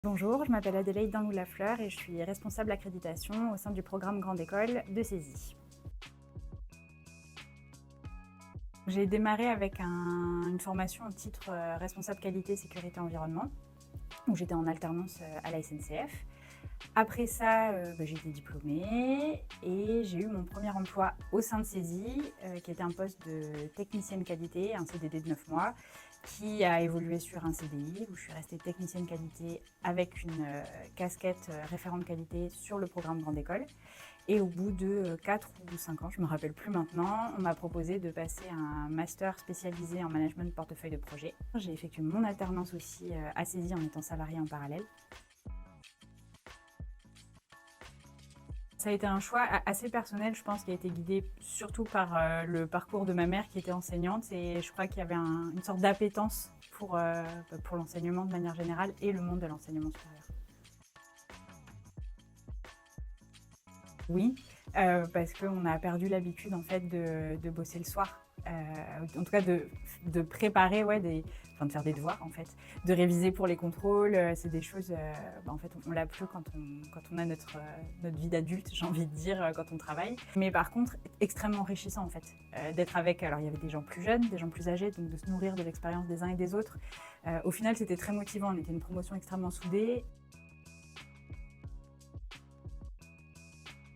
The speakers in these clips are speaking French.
Bonjour, je m'appelle Adélaïde Danlou-Lafleur et je suis responsable accréditation au sein du programme Grande École de CESI. J'ai démarré avec une formation au titre responsable qualité, sécurité, environnement, où j'étais en alternance à la SNCF. Après ça, j'ai été diplômée et j'ai eu mon premier emploi au sein de CESI, qui était un poste de technicienne qualité, un CDD de 9 mois, qui a évolué sur un CDI, où je suis restée technicienne qualité avec une casquette référente qualité sur le programme Grande École. Et au bout de 4 ou 5 ans, je ne me rappelle plus maintenant, on m'a proposé de passer un master spécialisé en management de portefeuille de projet. J'ai effectué mon alternance aussi à CESI en étant salariée en parallèle. Ça a été un choix assez personnel, je pense, qui a été guidé surtout par le parcours de ma mère qui était enseignante, et je crois qu'il y avait une sorte d'appétence pour l'enseignement de manière générale et le monde de l'enseignement supérieur. Oui, parce qu'on a perdu l'habitude en fait de bosser le soir. En tout cas de préparer, enfin de faire des devoirs en fait, de réviser pour les contrôles. C'est des choses, en fait on l'a plus quand on a notre vie d'adulte, j'ai envie de dire, quand on travaille. Mais par contre, extrêmement enrichissant en fait, d'être avec. Alors il y avait des gens plus jeunes, des gens plus âgés, donc de se nourrir de l'expérience des uns et des autres. Au final, c'était très motivant. On était une promotion extrêmement soudée.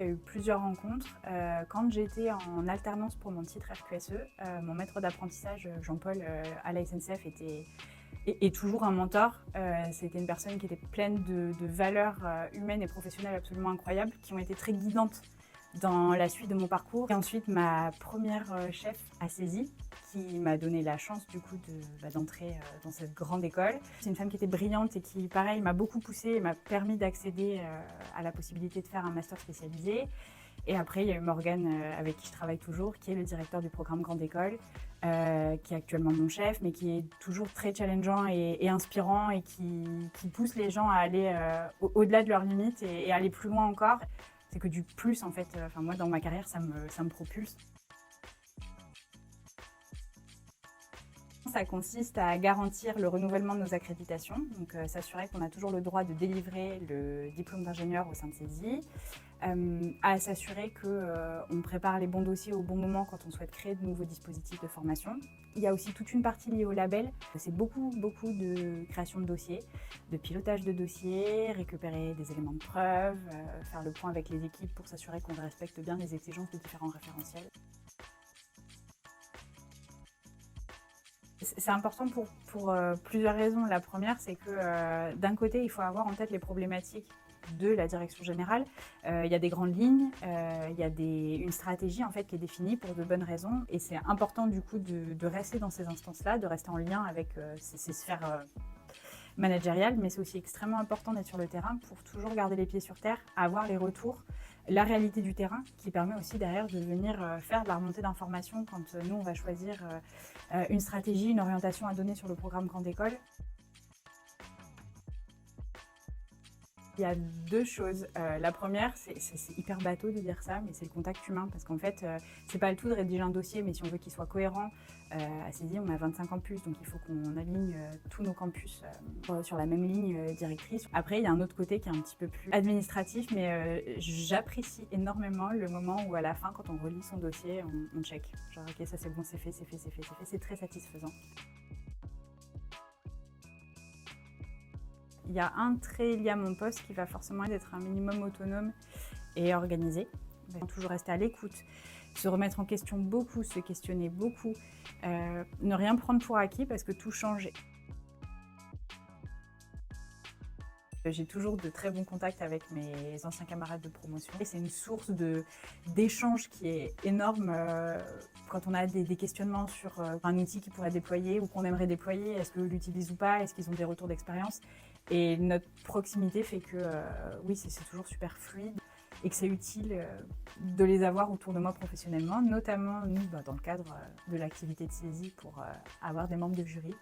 Il y a eu plusieurs rencontres. Quand j'étais en alternance pour mon titre RQSE, mon maître d'apprentissage, Jean-Paul, à la SNCF, est toujours un mentor. C'était une personne qui était pleine de valeurs humaines et professionnelles absolument incroyables, qui ont été très guidantes dans la suite de mon parcours. Et ensuite, ma première chef à CESI, qui m'a donné la chance du coup d'entrer dans cette grande école. C'est une femme qui était brillante et qui, pareil, m'a beaucoup poussée et m'a permis d'accéder à la possibilité de faire un master spécialisé. Et après, il y a eu Morgane, avec qui je travaille toujours, qui est le directeur du programme Grande École, qui est actuellement mon chef, mais qui est toujours très challengeant et inspirant, et qui pousse les gens à aller au-delà de leurs limites et aller plus loin encore. C'est que du plus, en fait. Enfin, moi, dans ma carrière, ça me propulse. Ça consiste à garantir le renouvellement de nos accréditations, donc s'assurer qu'on a toujours le droit de délivrer le diplôme d'ingénieur au sein de CESI, à s'assurer qu'on prépare les bons dossiers au bon moment quand on souhaite créer de nouveaux dispositifs de formation. Il y a aussi toute une partie liée au label. C'est beaucoup de création de dossiers, de pilotage de dossiers, récupérer des éléments de preuve, faire le point avec les équipes pour s'assurer qu'on respecte bien les exigences des différents référentiels. C'est important pour plusieurs raisons. La première, c'est que d'un côté, il faut avoir en tête les problématiques de la direction générale. Il y a des grandes lignes, il y a une stratégie en fait qui est définie pour de bonnes raisons, et c'est important du coup de rester dans ces instances-là, de rester en lien avec ces sphères managériales, mais c'est aussi extrêmement important d'être sur le terrain pour toujours garder les pieds sur terre, avoir les retours, la réalité du terrain, qui permet aussi derrière de venir faire de la remontée d'informations quand nous on va choisir une stratégie, une orientation à donner sur le programme Grande École. Il y a deux choses. La première, c'est hyper bateau de dire ça, mais c'est le contact humain. Parce qu'en fait, c'est pas le tout de rédiger un dossier, mais si on veut qu'il soit cohérent, à CESI, on a 25 campus, donc il faut qu'on aligne tous nos campus sur la même ligne directrice. Après, il y a un autre côté qui est un petit peu plus administratif, mais j'apprécie énormément le moment où, à la fin, quand on relit son dossier, on check. Genre, ok, ça c'est bon, c'est fait, c'est fait, c'est fait, c'est fait. C'est très satisfaisant. Il y a un trait lié à mon poste qui va forcément être un minimum autonome et organisé. Toujours rester à l'écoute, se remettre en question beaucoup, se questionner beaucoup, ne rien prendre pour acquis parce que tout change. J'ai toujours de très bons contacts avec mes anciens camarades de promotion. Et c'est une source d'échange qui est énorme quand on a des questionnements sur un outil qui pourrait déployer ou qu'on aimerait déployer. Est-ce qu'eux l'utilisent ou pas? Est-ce qu'ils ont des retours d'expérience? Et notre proximité fait que oui, c'est toujours super fluide et que c'est utile de les avoir autour de moi professionnellement, notamment nous, dans le cadre de l'activité de CESI pour avoir des membres de jury.